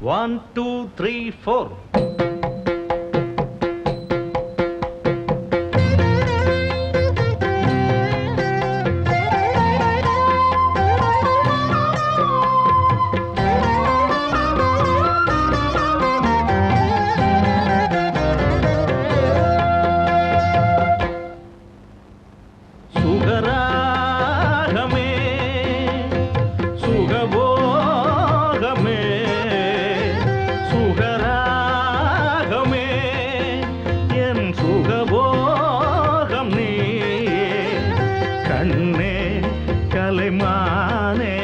1, 2, 3, 4. கண்ணே கலைமானே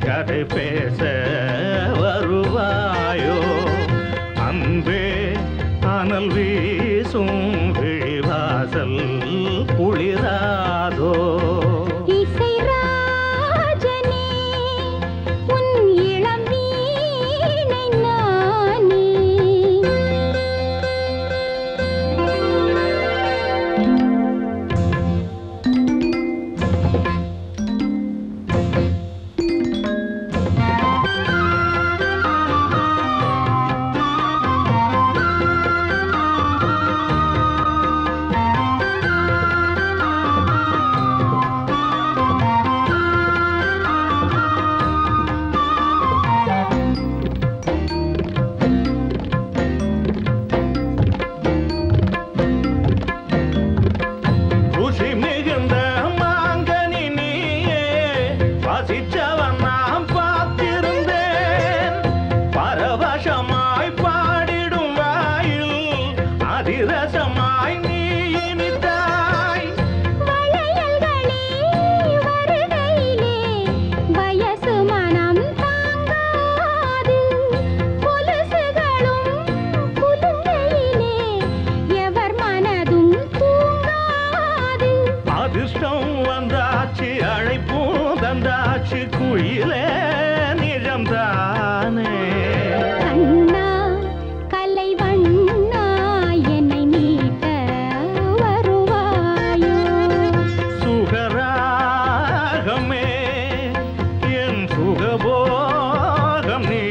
கதை பேச வருவாயோ அன்பே அனல் வீசும் விழிவாசல் குளிராதோ அழைப்பும் தந்தாச்சு குயிலே நிஜம்தானே கண்ணா கலை வண்ணா என்னை மீட்ட வருவாயோ சுகராகமே என் சுகபோகம் நீ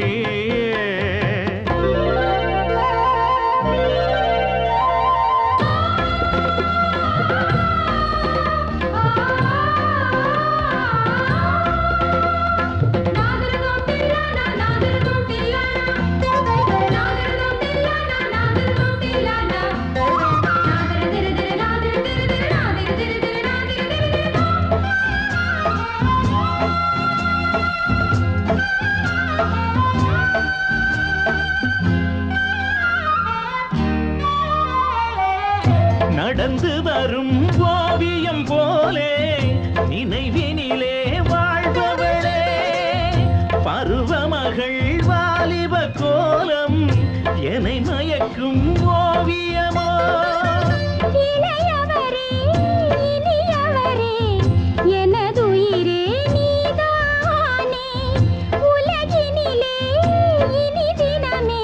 நடந்து வரும் ஓவியம் போலே நினைவினிலே வாழ்பவளே பருவமகள் வாலிப கோலம் என்னை மயக்கும் ஓவியமோ இளையவரே இனியவரே எனதுயிரே நீதானே உலகினிலே இனி தினமே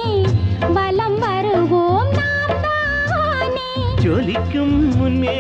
வலம் வருவோம் நாம் தானே ஜொலிக்கும் முன்னே